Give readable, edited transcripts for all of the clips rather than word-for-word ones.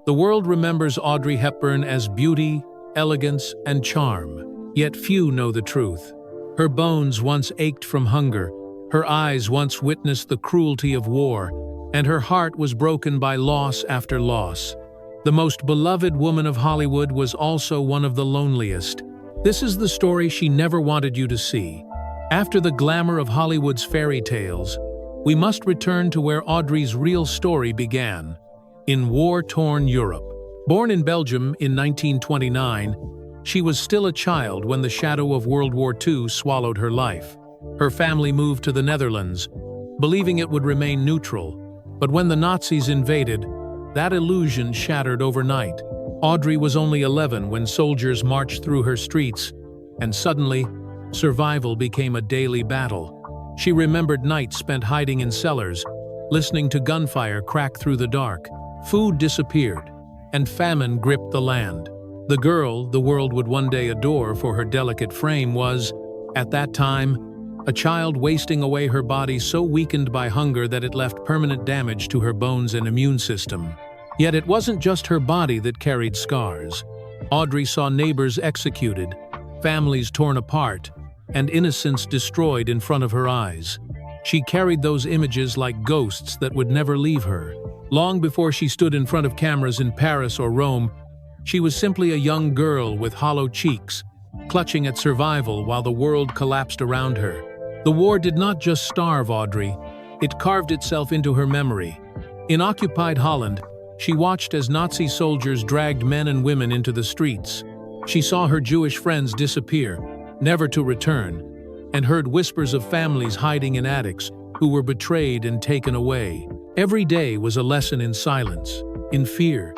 The world remembers Audrey Hepburn as beauty, elegance, and charm. Yet few know the truth. Her bones once ached from hunger, her eyes once witnessed the cruelty of war, and her heart was broken by loss after loss. The most beloved woman of Hollywood was also one of the loneliest. This is the story she never wanted you to see. After the glamour of Hollywood's fairy tales, we must return to where Audrey's real story began, in war-torn Europe. Born in Belgium in 1929, she was still a child when the shadow of World War II swallowed her life. Her family moved to the Netherlands, believing it would remain neutral. But when the Nazis invaded, that illusion shattered overnight. Audrey was only 11 when soldiers marched through her streets, and suddenly, survival became a daily battle. She remembered nights spent hiding in cellars, listening to gunfire crack through the dark. Food disappeared, and famine gripped the land. The girl the world would one day adore for her delicate frame was, at that time, a child wasting away her body so weakened by hunger that it left permanent damage to her bones and immune system. Yet it wasn't just her body that carried scars. Audrey saw neighbors executed, families torn apart, and innocence destroyed in front of her eyes. She carried those images like ghosts that would never leave her. Long before she stood in front of cameras in Paris or Rome, she was simply a young girl with hollow cheeks, clutching at survival while the world collapsed around her. The war did not just starve Audrey, it carved itself into her memory. In occupied Holland, she watched as Nazi soldiers dragged men and women into the streets. She saw her Jewish friends disappear, never to return, and heard whispers of families hiding in attics who were betrayed and taken away. Every day was a lesson in silence, in fear,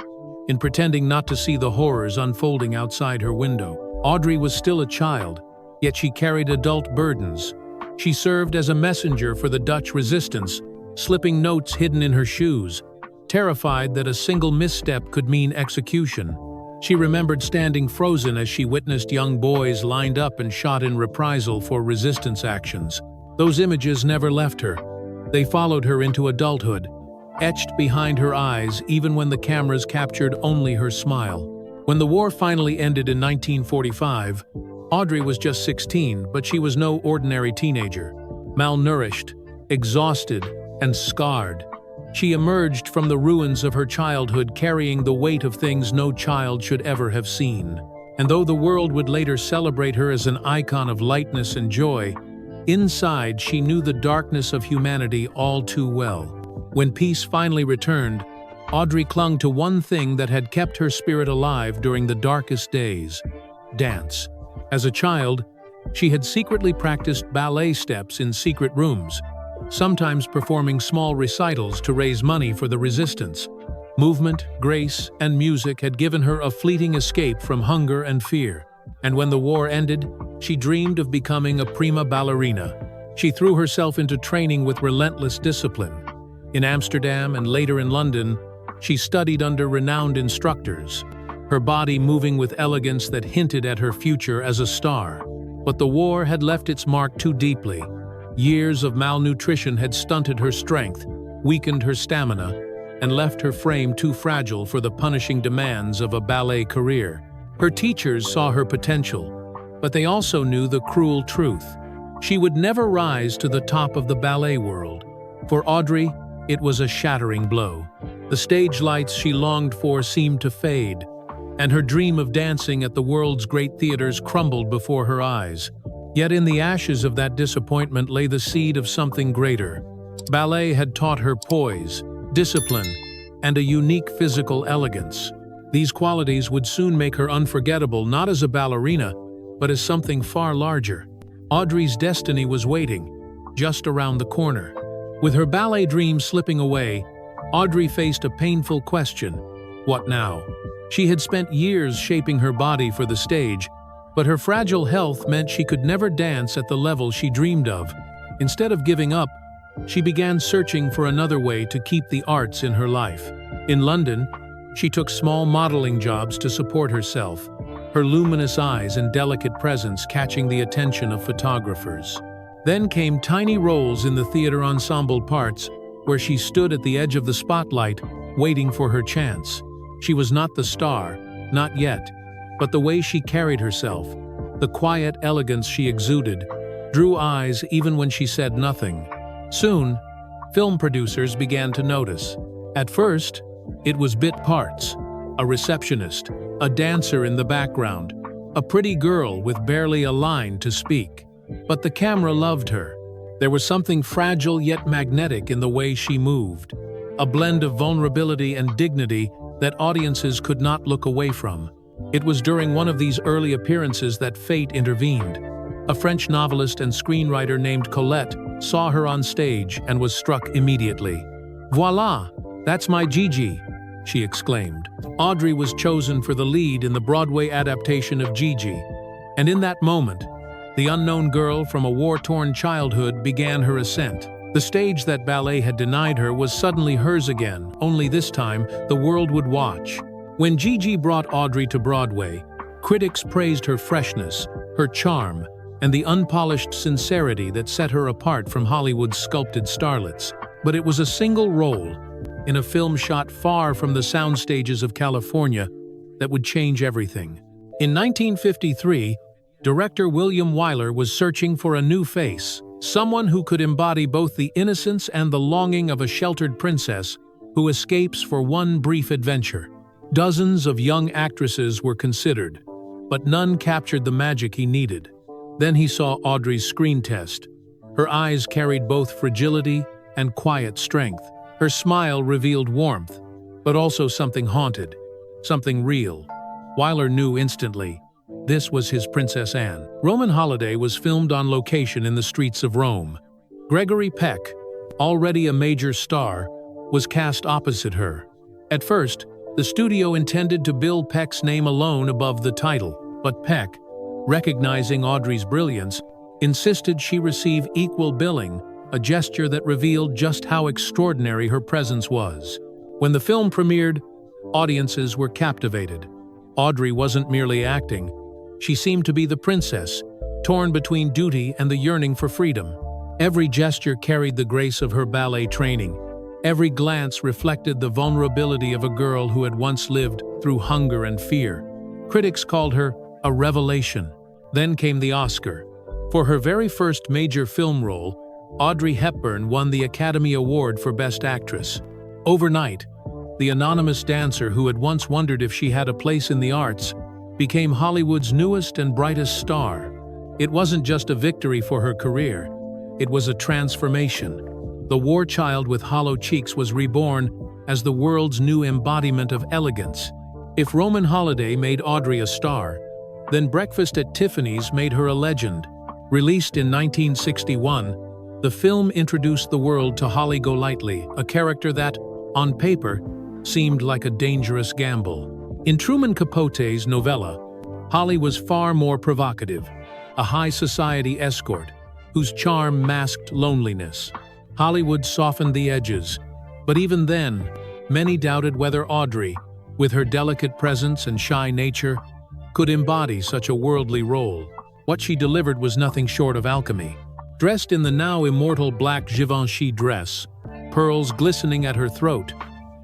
in pretending not to see the horrors unfolding outside her window. Audrey was still a child, yet she carried adult burdens. She served as a messenger for the Dutch resistance, slipping notes hidden in her shoes, terrified that a single misstep could mean execution. She remembered standing frozen as she witnessed young boys lined up and shot in reprisal for resistance actions. Those images never left her. They followed her into adulthood, etched behind her eyes even when the cameras captured only her smile. When the war finally ended in 1945, Audrey was just 16, but she was no ordinary teenager. Malnourished, exhausted, and scarred, she emerged from the ruins of her childhood carrying the weight of things no child should ever have seen. And though the world would later celebrate her as an icon of lightness and joy, inside she knew the darkness of humanity all too well. When peace finally returned, Audrey clung to one thing that had kept her spirit alive during the darkest days: dance. As a child, she had secretly practiced ballet steps in secret rooms, sometimes performing small recitals to raise money for the resistance. Movement, grace, and music had given her a fleeting escape from hunger and fear. And when the war ended, she dreamed of becoming a prima ballerina. She threw herself into training with relentless discipline. In Amsterdam and later in London, she studied under renowned instructors, her body moving with elegance that hinted at her future as a star. But the war had left its mark too deeply. Years of malnutrition had stunted her strength, weakened her stamina, and left her frame too fragile for the punishing demands of a ballet career. Her teachers saw her potential, but they also knew the cruel truth. She would never rise to the top of the ballet world. For Audrey, it was a shattering blow. The stage lights she longed for seemed to fade, and her dream of dancing at the world's great theaters crumbled before her eyes. Yet in the ashes of that disappointment lay the seed of something greater. Ballet had taught her poise, discipline, and a unique physical elegance. These qualities would soon make her unforgettable not as a ballerina, but as something far larger. Audrey's destiny was waiting, just around the corner. With her ballet dreams slipping away, Audrey faced a painful question: what now? She had spent years shaping her body for the stage, but her fragile health meant she could never dance at the level she dreamed of. Instead of giving up, she began searching for another way to keep the arts in her life. In London, she took small modeling jobs to support herself, her luminous eyes and delicate presence catching the attention of photographers. Then came tiny roles in the theater ensemble parts, where she stood at the edge of the spotlight, waiting for her chance. She was not the star, not yet, but the way she carried herself, the quiet elegance she exuded, drew eyes even when she said nothing. Soon, film producers began to notice. At first, it was bit parts, a receptionist, a dancer in the background, a pretty girl with barely a line to speak. But the camera loved her. There was something fragile yet magnetic in the way she moved, a blend of vulnerability and dignity that audiences could not look away from. It was during one of these early appearances that fate intervened. A French novelist and screenwriter named Colette saw her on stage and was struck immediately. "Voila, that's my Gigi," she exclaimed. Audrey was chosen for the lead in the Broadway adaptation of Gigi, and in that moment, the unknown girl from a war-torn childhood began her ascent. The stage that ballet had denied her was suddenly hers again, only this time the world would watch. When Gigi brought Audrey to Broadway, critics praised her freshness, her charm, and the unpolished sincerity that set her apart from Hollywood's sculpted starlets. But it was a single role, in a film shot far from the sound stages of California, that would change everything. In 1953, director William Wyler was searching for a new face, someone who could embody both the innocence and the longing of a sheltered princess who escapes for one brief adventure. Dozens of young actresses were considered, but none captured the magic he needed. Then he saw Audrey's screen test. Her eyes carried both fragility and quiet strength. Her smile revealed warmth, but also something haunted, something real. Wyler knew instantly. This was his Princess Anne. Roman Holiday was filmed on location in the streets of Rome. Gregory Peck, already a major star, was cast opposite her. At first, the studio intended to bill Peck's name alone above the title, but Peck, recognizing Audrey's brilliance, insisted she receive equal billing, a gesture that revealed just how extraordinary her presence was. When the film premiered, audiences were captivated. Audrey wasn't merely acting. She seemed to be the princess, torn between duty and the yearning for freedom. Every gesture carried the grace of her ballet training. Every glance reflected the vulnerability of a girl who had once lived through hunger and fear. Critics called her a revelation. Then came the Oscar. For her very first major film role, Audrey Hepburn won the Academy Award for Best Actress. Overnight, the anonymous dancer who had once wondered if she had a place in the arts became Hollywood's newest and brightest star. It wasn't just a victory for her career, it was a transformation. The war child with hollow cheeks was reborn as the world's new embodiment of elegance. If Roman Holiday made Audrey a star, then Breakfast at Tiffany's made her a legend. Released in 1961, the film introduced the world to Holly Golightly, a character that, on paper, seemed like a dangerous gamble. In Truman Capote's novella, Holly was far more provocative, a high society escort whose charm masked loneliness. Hollywood softened the edges, but even then, many doubted whether Audrey, with her delicate presence and shy nature, could embody such a worldly role. What she delivered was nothing short of alchemy. Dressed in the now immortal black Givenchy dress, pearls glistening at her throat,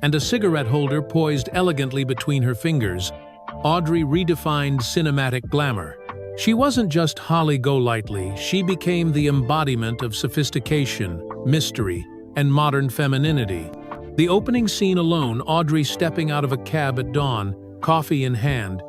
and a cigarette holder poised elegantly between her fingers, Audrey redefined cinematic glamour. She wasn't just Holly Golightly, she became the embodiment of sophistication, mystery, and modern femininity. The opening scene alone, Audrey stepping out of a cab at dawn, coffee in hand,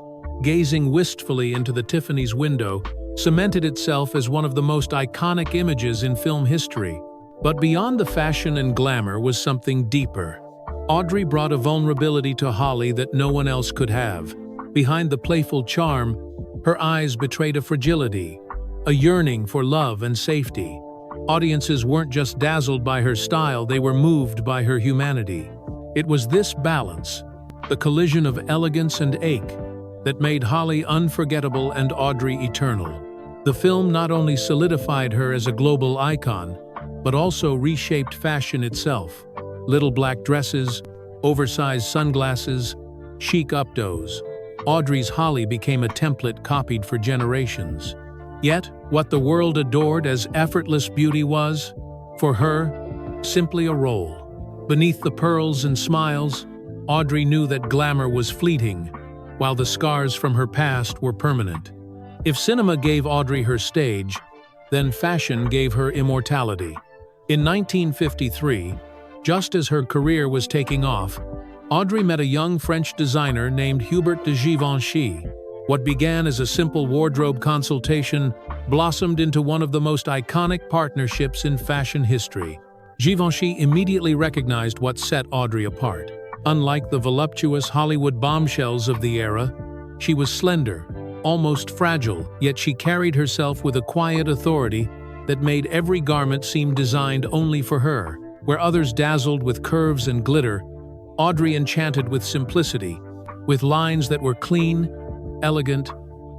gazing wistfully into the Tiffany's window, cemented itself as one of the most iconic images in film history. But beyond the fashion and glamour was something deeper. Audrey brought a vulnerability to Holly that no one else could have. Behind the playful charm, her eyes betrayed a fragility, a yearning for love and safety. Audiences weren't just dazzled by her style, they were moved by her humanity. It was this balance, the collision of elegance and ache, that made Holly unforgettable and Audrey eternal. The film not only solidified her as a global icon, but also reshaped fashion itself. Little black dresses, oversized sunglasses, chic updos. Audrey's Holly became a template copied for generations. Yet, what the world adored as effortless beauty was, for her, simply a role. Beneath the pearls and smiles, Audrey knew that glamour was fleeting, while the scars from her past were permanent. If cinema gave Audrey her stage, then fashion gave her immortality. In 1953, just as her career was taking off, Audrey met a young French designer named Hubert de Givenchy. What began as a simple wardrobe consultation blossomed into one of the most iconic partnerships in fashion history. Givenchy immediately recognized what set Audrey apart. Unlike the voluptuous Hollywood bombshells of the era, she was slender, almost fragile, yet she carried herself with a quiet authority that made every garment seem designed only for her. Where others dazzled with curves and glitter, Audrey enchanted with simplicity, with lines that were clean, elegant,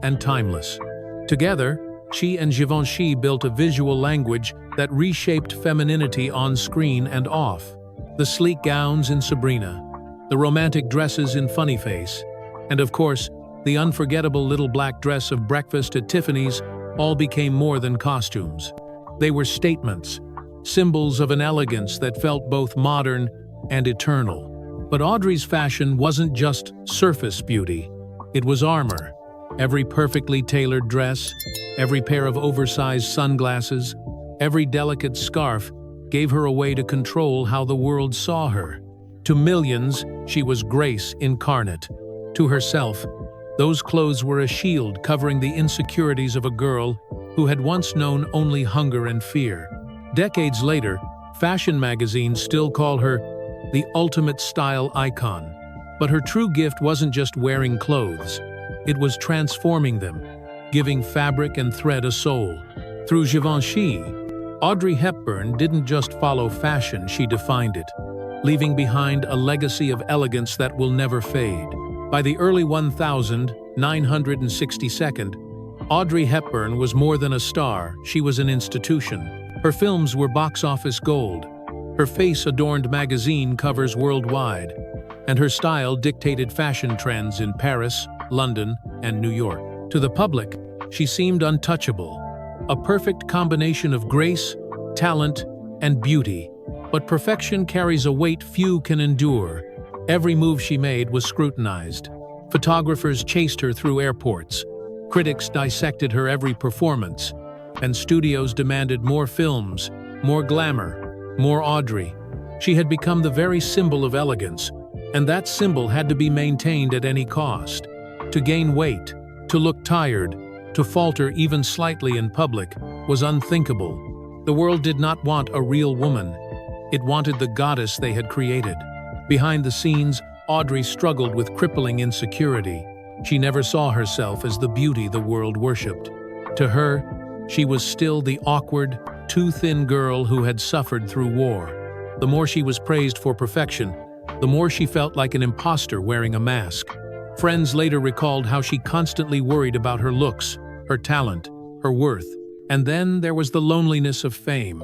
and timeless. Together, she and Givenchy built a visual language that reshaped femininity on screen and off. The sleek gowns in Sabrina, the romantic dresses in Funny Face, and of course, the unforgettable little black dress of breakfast at Tiffany's all became more than costumes. They were statements, symbols of an elegance that felt both modern and eternal. But Audrey's fashion wasn't just surface beauty. It was armor. Every perfectly tailored dress, every pair of oversized sunglasses, every delicate scarf gave her a way to control how the world saw her. To millions, she was grace incarnate. To herself, those clothes were a shield covering the insecurities of a girl who had once known only hunger and fear. Decades later, fashion magazines still call her the ultimate style icon. But her true gift wasn't just wearing clothes. It was transforming them, giving fabric and thread a soul. Through Givenchy, Audrey Hepburn didn't just follow fashion, she defined it, leaving behind a legacy of elegance that will never fade. By the early 1962, Audrey Hepburn was more than a star, she was an institution. Her films were box office gold. Her face adorned magazine covers worldwide, and her style dictated fashion trends in Paris, London, and New York. To the public, she seemed untouchable, a perfect combination of grace, talent, and beauty. But perfection carries a weight few can endure. Every move she made was scrutinized. Photographers chased her through airports. Critics dissected her every performance, and studios demanded more films, more glamour, more Audrey. She had become the very symbol of elegance, and that symbol had to be maintained at any cost. To gain weight, to look tired, to falter even slightly in public was unthinkable. The world did not want a real woman. It wanted the goddess they had created. Behind the scenes, Audrey struggled with crippling insecurity. She never saw herself as the beauty the world worshipped. To her, she was still the awkward, too thin girl who had suffered through war. The more she was praised for perfection, the more she felt like an imposter wearing a mask. Friends later recalled how she constantly worried about her looks, her talent, her worth. And then there was the loneliness of fame.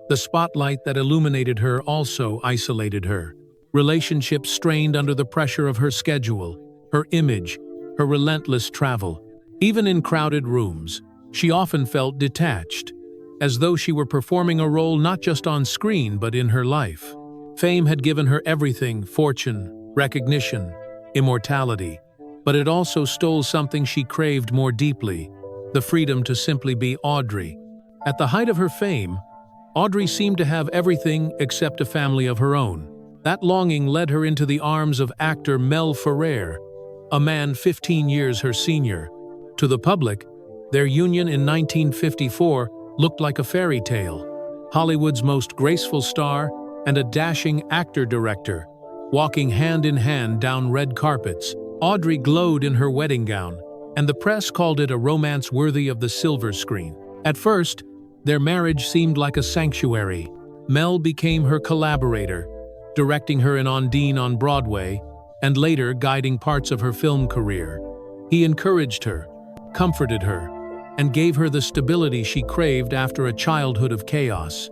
The spotlight that illuminated her also isolated her. Relationships strained under the pressure of her schedule, her image, her relentless travel. Even in crowded rooms, she often felt detached, as though she were performing a role not just on screen but in her life. Fame had given her everything: fortune, recognition, immortality. But it also stole something she craved more deeply: the freedom to simply be Audrey. At the height of her fame, Audrey seemed to have everything except a family of her own. That longing led her into the arms of actor Mel Ferrer, a man 15 years her senior. To the public, their union in 1954 looked like a fairy tale. Hollywood's most graceful star and a dashing actor-director, walking hand in hand down red carpets. Audrey glowed in her wedding gown, and the press called it a romance worthy of the silver screen. At first, their marriage seemed like a sanctuary. Mel became her collaborator, directing her in Ondine on Broadway, and later guiding parts of her film career. He encouraged her, comforted her, and gave her the stability she craved after a childhood of chaos.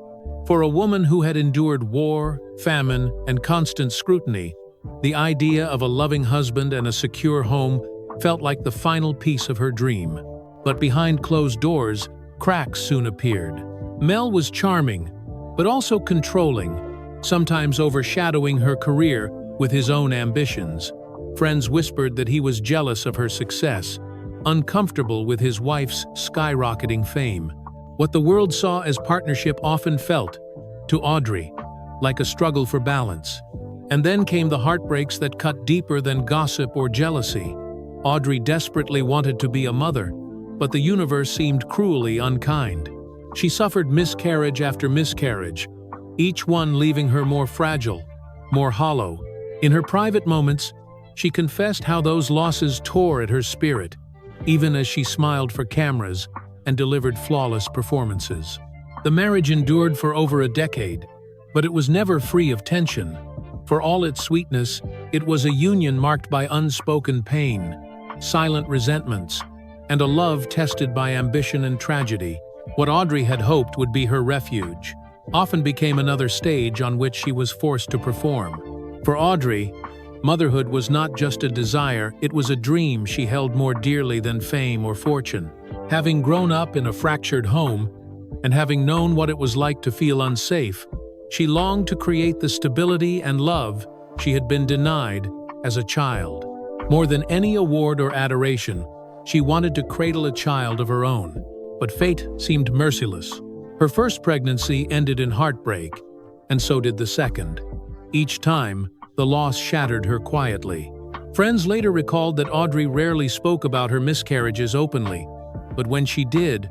For a woman who had endured war, famine, and constant scrutiny, the idea of a loving husband and a secure home felt like the final piece of her dream. But behind closed doors, cracks soon appeared. Mel was charming, but also controlling, sometimes overshadowing her career with his own ambitions. Friends whispered that he was jealous of her success, uncomfortable with his wife's skyrocketing fame. What the world saw as partnership often felt, to Audrey, like a struggle for balance. And then came the heartbreaks that cut deeper than gossip or jealousy. Audrey desperately wanted to be a mother, but the universe seemed cruelly unkind. She suffered miscarriage after miscarriage, each one leaving her more fragile, more hollow. In her private moments, she confessed how those losses tore at her spirit, even as she smiled for cameras and delivered flawless performances. The marriage endured for over a decade, but it was never free of tension. For all its sweetness, it was a union marked by unspoken pain, silent resentments, and a love tested by ambition and tragedy. What Audrey had hoped would be her refuge often became another stage on which she was forced to perform. For Audrey, motherhood was not just a desire, it was a dream she held more dearly than fame or fortune. Having grown up in a fractured home, and having known what it was like to feel unsafe, she longed to create the stability and love she had been denied as a child. More than any award or adoration, she wanted to cradle a child of her own. But fate seemed merciless. Her first pregnancy ended in heartbreak, and so did the second. Each time, the loss shattered her quietly. Friends later recalled that Audrey rarely spoke about her miscarriages openly, but when she did,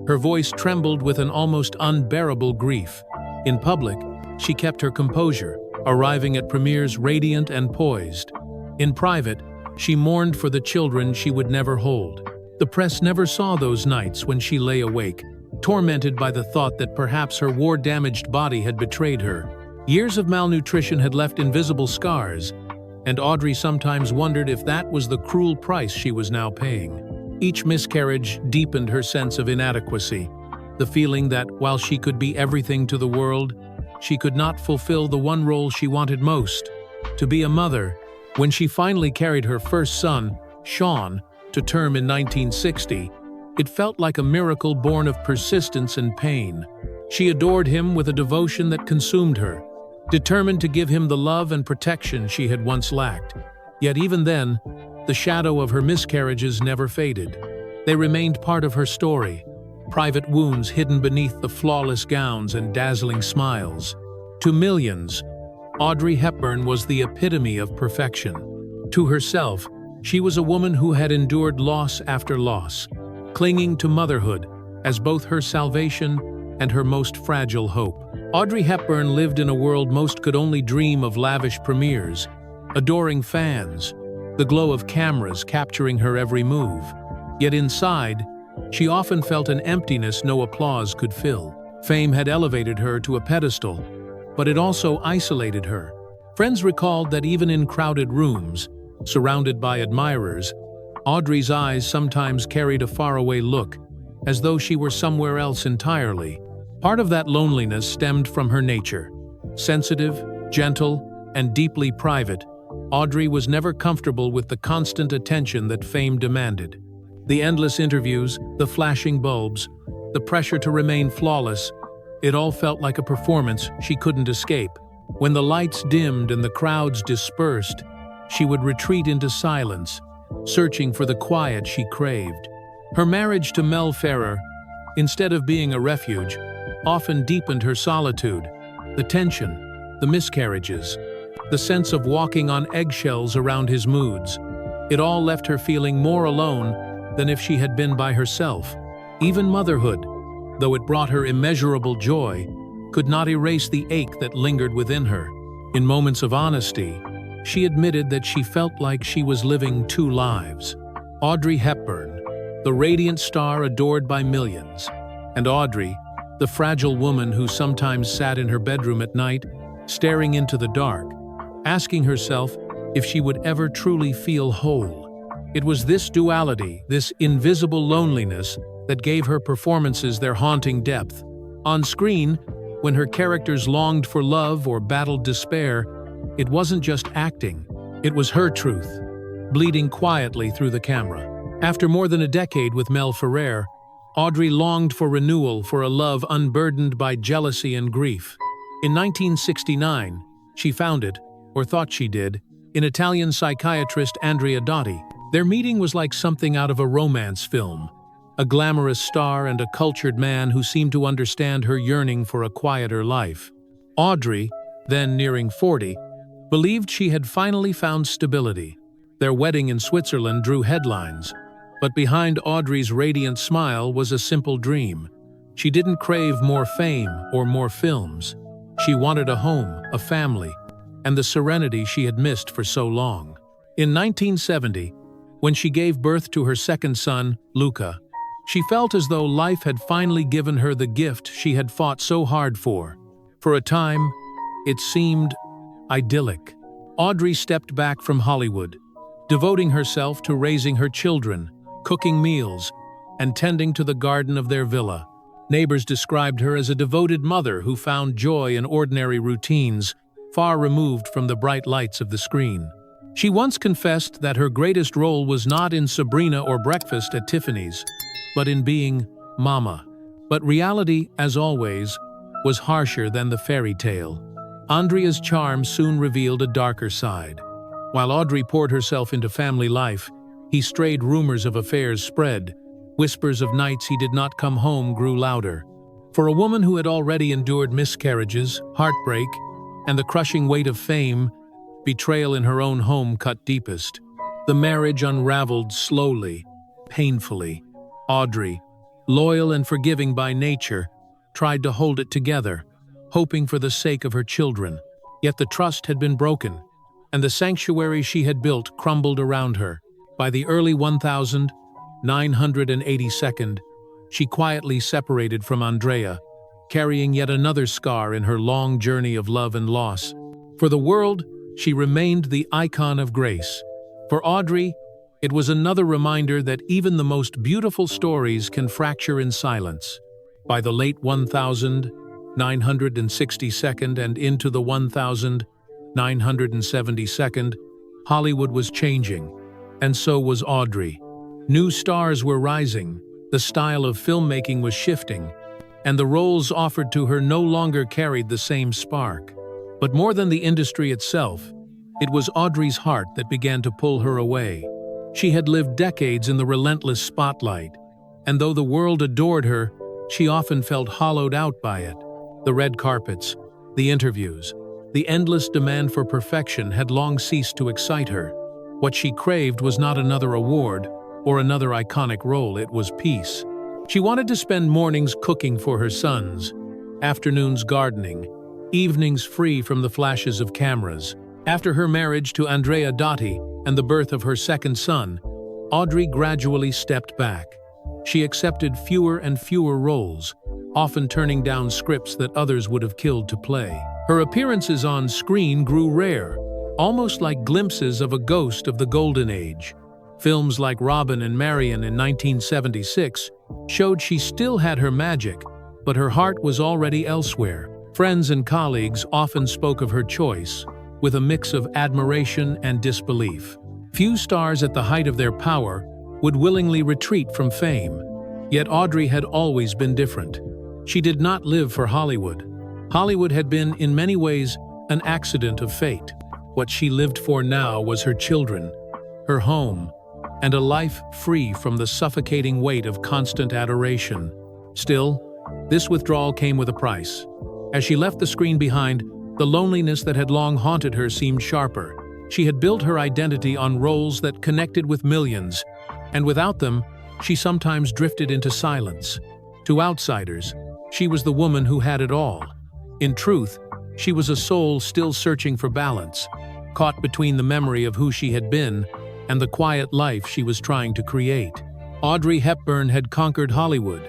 her voice trembled with an almost unbearable grief. In public, she kept her composure, arriving at premieres radiant and poised. In private, she mourned for the children she would never hold. The press never saw those nights when she lay awake, tormented by the thought that perhaps her war-damaged body had betrayed her. Years of malnutrition had left invisible scars, and Audrey sometimes wondered if that was the cruel price she was now paying. Each miscarriage deepened her sense of inadequacy, the feeling that while she could be everything to the world, she could not fulfill the one role she wanted most, to be a mother. When she finally carried her first son, Sean, to term in 1960, it felt like a miracle born of persistence and pain. She adored him with a devotion that consumed her, determined to give him the love and protection she had once lacked. Yet even then, the shadow of her miscarriages never faded. They remained part of her story, private wounds hidden beneath the flawless gowns and dazzling smiles. To millions, Audrey Hepburn was the epitome of perfection. To herself, she was a woman who had endured loss after loss, clinging to motherhood as both her salvation and her most fragile hope. Audrey Hepburn lived in a world most could only dream of lavish premieres, adoring fans, the glow of cameras capturing her every move. Yet inside, she often felt an emptiness no applause could fill. Fame had elevated her to a pedestal, but it also isolated her. Friends recalled that even in crowded rooms, surrounded by admirers, Audrey's eyes sometimes carried a faraway look, as though she were somewhere else entirely. Part of that loneliness stemmed from her nature. Sensitive, gentle, and deeply private, Audrey was never comfortable with the constant attention that fame demanded. The endless interviews, the flashing bulbs, the pressure to remain flawless, it all felt like a performance she couldn't escape. When the lights dimmed and the crowds dispersed, she would retreat into silence, searching for the quiet she craved. Her marriage to Mel Ferrer, instead of being a refuge, often deepened her solitude. The tension, the miscarriages, the sense of walking on eggshells around his moods, it all left her feeling more alone than if she had been by herself. Even motherhood, though it brought her immeasurable joy, could not erase the ache that lingered within her. In moments of honesty, she admitted that she felt like she was living two lives. Audrey Hepburn, the radiant star adored by millions, and Audrey, the fragile woman who sometimes sat in her bedroom at night, staring into the dark, asking herself if she would ever truly feel whole. It was this duality, this invisible loneliness, that gave her performances their haunting depth. On screen, when her characters longed for love or battled despair, it wasn't just acting, it was her truth, bleeding quietly through the camera. After more than a decade with Mel Ferrer, Audrey longed for renewal, for a love unburdened by jealousy and grief. In 1969, she found it or thought she did, in Italian psychiatrist Andrea Dotti. Their meeting was like something out of a romance film. A glamorous star and a cultured man who seemed to understand her yearning for a quieter life. Audrey, then nearing 40, believed she had finally found stability. Their wedding in Switzerland drew headlines, but behind Audrey's radiant smile was a simple dream. She didn't crave more fame or more films. She wanted a home, a family, and the serenity she had missed for so long. In 1970, when she gave birth to her second son, Luca, she felt as though life had finally given her the gift she had fought so hard for. For a time, it seemed idyllic. Audrey stepped back from Hollywood, devoting herself to raising her children, cooking meals, and tending to the garden of their villa. Neighbors described her as a devoted mother who found joy in ordinary routines, far removed from the bright lights of the screen. She once confessed that her greatest role was not in Sabrina or Breakfast at Tiffany's, but in being Mama. But reality, as always, was harsher than the fairy tale. Andrea's charm soon revealed a darker side. While Audrey poured herself into family life, he strayed. Rumors of affairs spread. Whispers of nights he did not come home grew louder. For a woman who had already endured miscarriages, heartbreak, and the crushing weight of fame, betrayal in her own home cut deepest. The marriage unraveled slowly, painfully. Audrey, loyal and forgiving by nature, tried to hold it together, hoping for the sake of her children. Yet the trust had been broken, and the sanctuary she had built crumbled around her. By the early 1982nd, she quietly separated from Andrea, carrying yet another scar in her long journey of love and loss. For the world, she remained the icon of grace. For Audrey, it was another reminder that even the most beautiful stories can fracture in silence. By the late 1962nd and into the 1972nd, Hollywood was changing, and so was Audrey. New stars were rising, the style of filmmaking was shifting, and the roles offered to her no longer carried the same spark. But more than the industry itself, it was Audrey's heart that began to pull her away. She had lived decades in the relentless spotlight, and though the world adored her, she often felt hollowed out by it. The red carpets, the interviews, the endless demand for perfection had long ceased to excite her. What she craved was not another award or another iconic role, it was peace. She wanted to spend mornings cooking for her sons, afternoons gardening, evenings free from the flashes of cameras. After her marriage to Andrea Dotti and the birth of her second son, Audrey gradually stepped back. She accepted fewer and fewer roles, often turning down scripts that others would have killed to play. Her appearances on screen grew rare, almost like glimpses of a ghost of the golden age. Films like Robin and Marian in 1976 showed she still had her magic, but her heart was already elsewhere. Friends and colleagues often spoke of her choice, with a mix of admiration and disbelief. Few stars at the height of their power would willingly retreat from fame. Yet Audrey had always been different. She did not live for Hollywood. Hollywood had been, in many ways, an accident of fate. What she lived for now was her children, her home, and a life free from the suffocating weight of constant adoration. Still, this withdrawal came with a price. As she left the screen behind, the loneliness that had long haunted her seemed sharper. She had built her identity on roles that connected with millions, and without them, she sometimes drifted into silence. To outsiders, she was the woman who had it all. In truth, she was a soul still searching for balance, caught between the memory of who she had been and the quiet life she was trying to create. Audrey Hepburn had conquered Hollywood.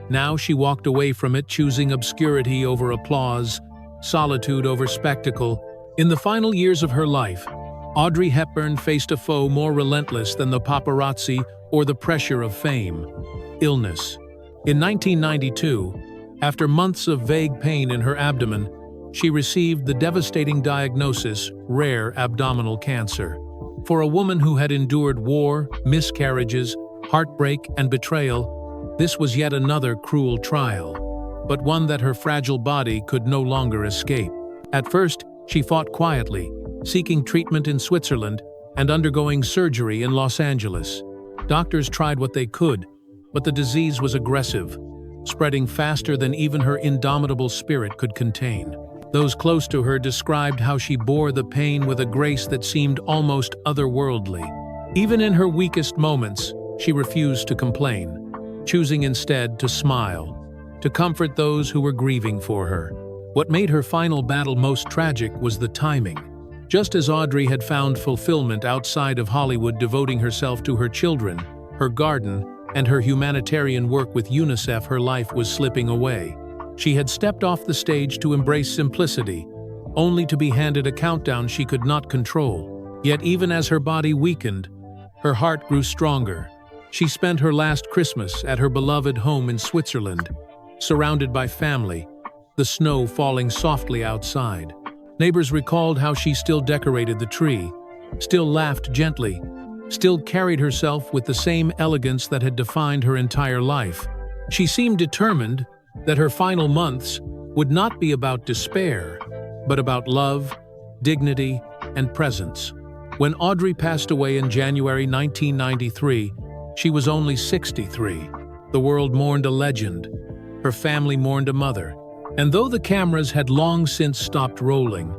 Now she walked away from it, choosing obscurity over applause, solitude over spectacle. In the final years of her life, Audrey Hepburn faced a foe more relentless than the paparazzi or the pressure of fame: illness. In 1992, after months of vague pain in her abdomen, she received the devastating diagnosis, rare abdominal cancer. For a woman who had endured war, miscarriages, heartbreak, and betrayal, this was yet another cruel trial, but one that her fragile body could no longer escape. At first, she fought quietly, seeking treatment in Switzerland and undergoing surgery in Los Angeles. Doctors tried what they could, but the disease was aggressive, spreading faster than even her indomitable spirit could contain. Those close to her described how she bore the pain with a grace that seemed almost otherworldly. Even in her weakest moments, she refused to complain, choosing instead to smile, to comfort those who were grieving for her. What made her final battle most tragic was the timing. Just as Audrey had found fulfillment outside of Hollywood devoting herself to her children, her garden, and her humanitarian work with UNICEF, her life was slipping away. She had stepped off the stage to embrace simplicity, only to be handed a countdown she could not control. Yet even as her body weakened, her heart grew stronger. She spent her last Christmas at her beloved home in Switzerland, surrounded by family, the snow falling softly outside. Neighbors recalled how she still decorated the tree, still laughed gently, still carried herself with the same elegance that had defined her entire life. She seemed determined that her final months would not be about despair, but about love, dignity, and presence. When Audrey passed away in January 1993, she was only 63. The world mourned a legend. Her family mourned a mother. And though the cameras had long since stopped rolling,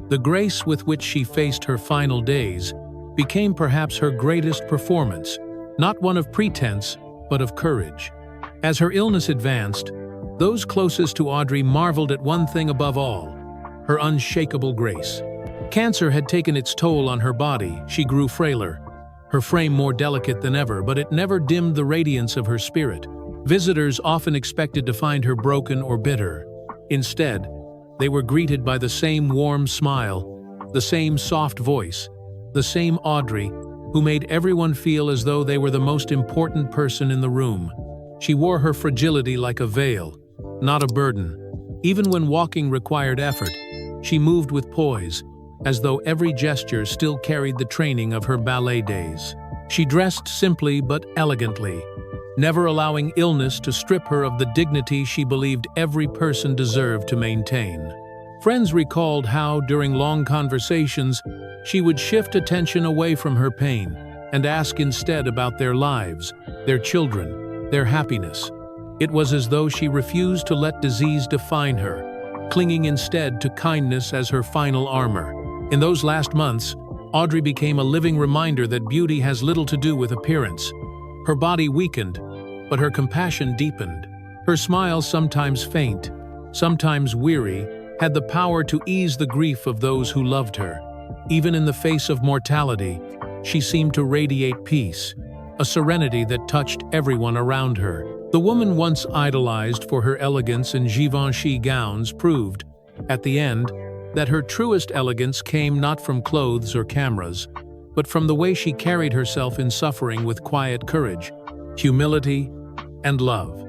the grace with which she faced her final days became perhaps her greatest performance, not one of pretense, but of courage. As her illness advanced, those closest to Audrey marveled at one thing above all: her unshakable grace. Cancer had taken its toll on her body. She grew frailer, her frame more delicate than ever, but it never dimmed the radiance of her spirit. Visitors often expected to find her broken or bitter. Instead, they were greeted by the same warm smile, the same soft voice, the same Audrey, who made everyone feel as though they were the most important person in the room. She wore her fragility like a veil, not a burden. Even when walking required effort, she moved with poise, as though every gesture still carried the training of her ballet days. She dressed simply but elegantly, never allowing illness to strip her of the dignity she believed every person deserved to maintain. Friends recalled how, during long conversations, she would shift attention away from her pain and ask instead about their lives, their children, their happiness. It was as though she refused to let disease define her, clinging instead to kindness as her final armor. In those last months, Audrey became a living reminder that beauty has little to do with appearance. Her body weakened, but her compassion deepened. Her smile, sometimes faint, sometimes weary, had the power to ease the grief of those who loved her. Even in the face of mortality, she seemed to radiate peace, a serenity that touched everyone around her. The woman once idolized for her elegance in Givenchy gowns proved, at the end, that her truest elegance came not from clothes or cameras, but from the way she carried herself in suffering with quiet courage, humility, and love.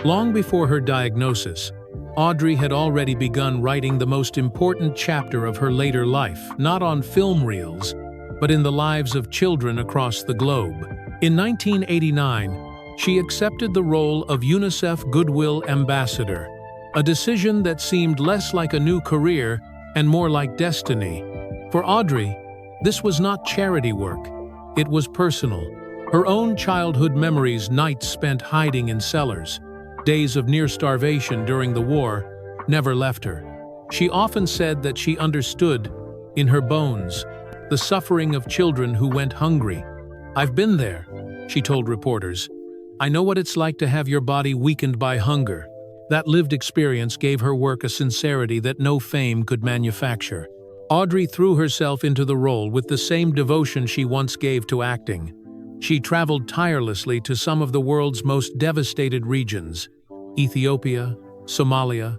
Long before her diagnosis, Audrey had already begun writing the most important chapter of her later life, not on film reels, but in the lives of children across the globe. In 1989, she accepted the role of UNICEF Goodwill Ambassador, a decision that seemed less like a new career and more like destiny. For Audrey, this was not charity work, it was personal. Her own childhood memories, nights spent hiding in cellars, days of near starvation during the war, never left her. She often said that she understood, in her bones, the suffering of children who went hungry. "I've been there," she told reporters. "I know what it's like to have your body weakened by hunger." That lived experience gave her work a sincerity that no fame could manufacture. Audrey threw herself into the role with the same devotion she once gave to acting. She traveled tirelessly to some of the world's most devastated regions: Ethiopia, Somalia,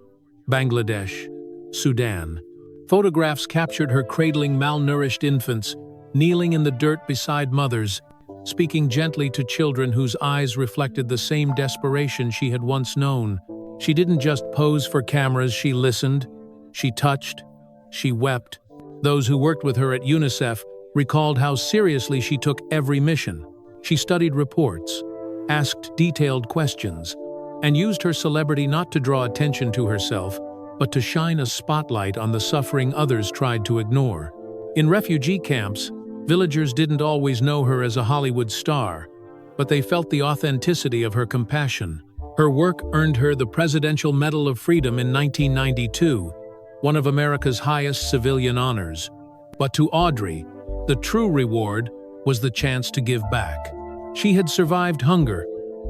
Bangladesh, Sudan. Photographs captured her cradling malnourished infants, kneeling in the dirt beside mothers, speaking gently to children whose eyes reflected the same desperation she had once known. She didn't just pose for cameras, she listened, she touched, she wept. Those who worked with her at UNICEF recalled how seriously she took every mission. She studied reports, asked detailed questions, and used her celebrity not to draw attention to herself, but to shine a spotlight on the suffering others tried to ignore. In refugee camps, villagers didn't always know her as a Hollywood star, but they felt the authenticity of her compassion. Her work earned her the Presidential Medal of Freedom in 1992, one of America's highest civilian honors. But to Audrey, the true reward was the chance to give back. She had survived hunger.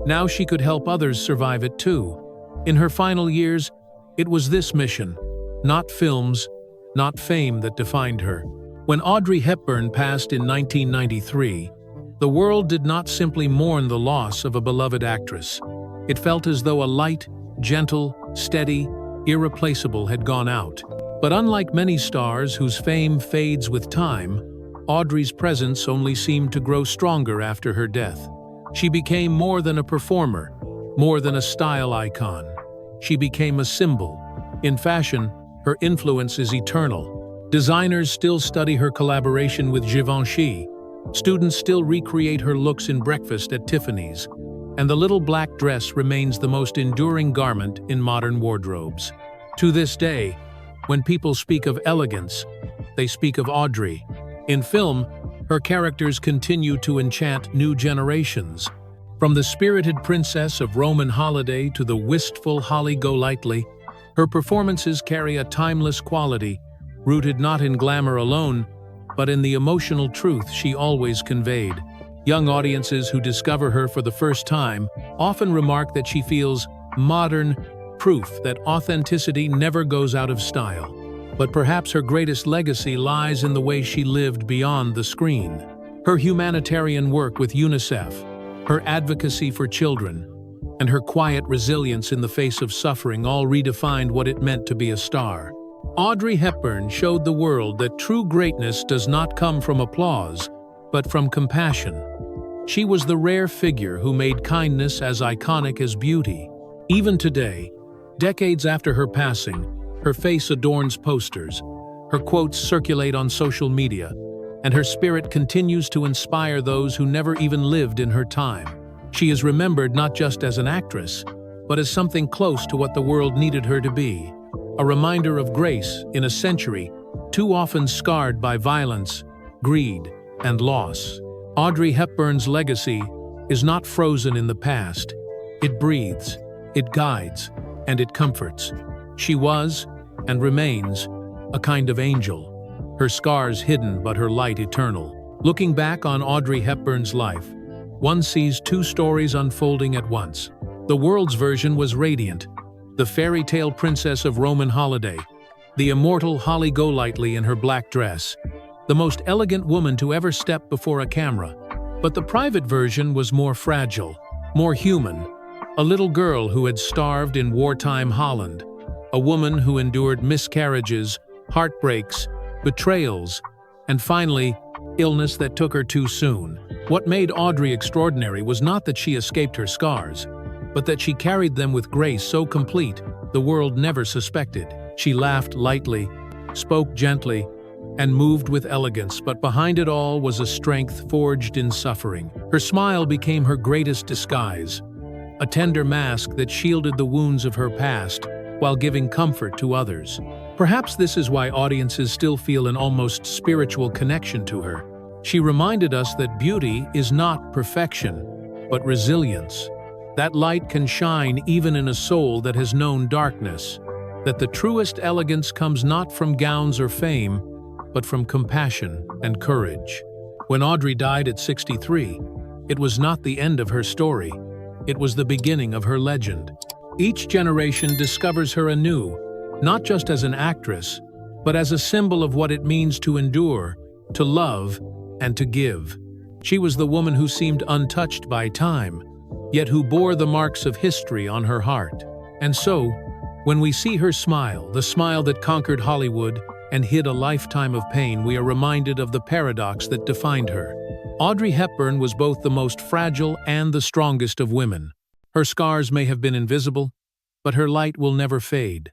Now she could help others survive it too. In her final years, it was this mission, not films, not fame, that defined her. When Audrey Hepburn passed in 1993, the world did not simply mourn the loss of a beloved actress. It felt as though a light, gentle, steady, irreplaceable had gone out. But unlike many stars whose fame fades with time, Audrey's presence only seemed to grow stronger after her death. She became more than a performer, more than a style icon. She became a symbol. In fashion, her influence is eternal. Designers still study her collaboration with Givenchy. Students still recreate her looks in breakfast at Tiffany's. And the little black dress remains the most enduring garment in modern wardrobes. To this day, when people speak of elegance, they speak of Audrey. In film, her characters continue to enchant new generations. From the spirited princess of Roman Holiday to the wistful Holly Golightly, her performances carry a timeless quality, rooted not in glamour alone, but in the emotional truth she always conveyed. Young audiences who discover her for the first time often remark that she feels modern, proof that authenticity never goes out of style. But perhaps her greatest legacy lies in the way she lived beyond the screen. Her humanitarian work with UNICEF, her advocacy for children, and her quiet resilience in the face of suffering all redefined what it meant to be a star. Audrey Hepburn showed the world that true greatness does not come from applause, but from compassion. She was the rare figure who made kindness as iconic as beauty. Even today, decades after her passing, her face adorns posters, her quotes circulate on social media, and her spirit continues to inspire those who never even lived in her time. She is remembered not just as an actress, but as something close to what the world needed her to be, a reminder of grace in a century too often scarred by violence, greed, and loss. Audrey Hepburn's legacy is not frozen in the past. It breathes, it guides, and it comforts. She was, and remains, a kind of angel, her scars hidden but her light eternal. Looking back on Audrey Hepburn's life, one sees two stories unfolding at once. The world's version was radiant, the fairy tale princess of Roman Holiday, the immortal Holly Golightly in her black dress, the most elegant woman to ever step before a camera. But the private version was more fragile, more human, a little girl who had starved in wartime Holland, a woman who endured miscarriages, heartbreaks, betrayals, and finally, illness that took her too soon. What made Audrey extraordinary was not that she escaped her scars, but that she carried them with grace so complete the world never suspected. She laughed lightly, spoke gently, and moved with elegance, but behind it all was a strength forged in suffering. Her smile became her greatest disguise, a tender mask that shielded the wounds of her past while giving comfort to others. Perhaps this is why audiences still feel an almost spiritual connection to her. She reminded us that beauty is not perfection, but resilience. That light can shine even in a soul that has known darkness, that the truest elegance comes not from gowns or fame, but from compassion and courage. When Audrey died at 63, it was not the end of her story. It was the beginning of her legend. Each generation discovers her anew, not just as an actress, but as a symbol of what it means to endure, to love, and to give. She was the woman who seemed untouched by time, yet who bore the marks of history on her heart. And so, when we see her smile, the smile that conquered Hollywood and hid a lifetime of pain, we are reminded of the paradox that defined her. Audrey Hepburn was both the most fragile and the strongest of women. Her scars may have been invisible, but her light will never fade.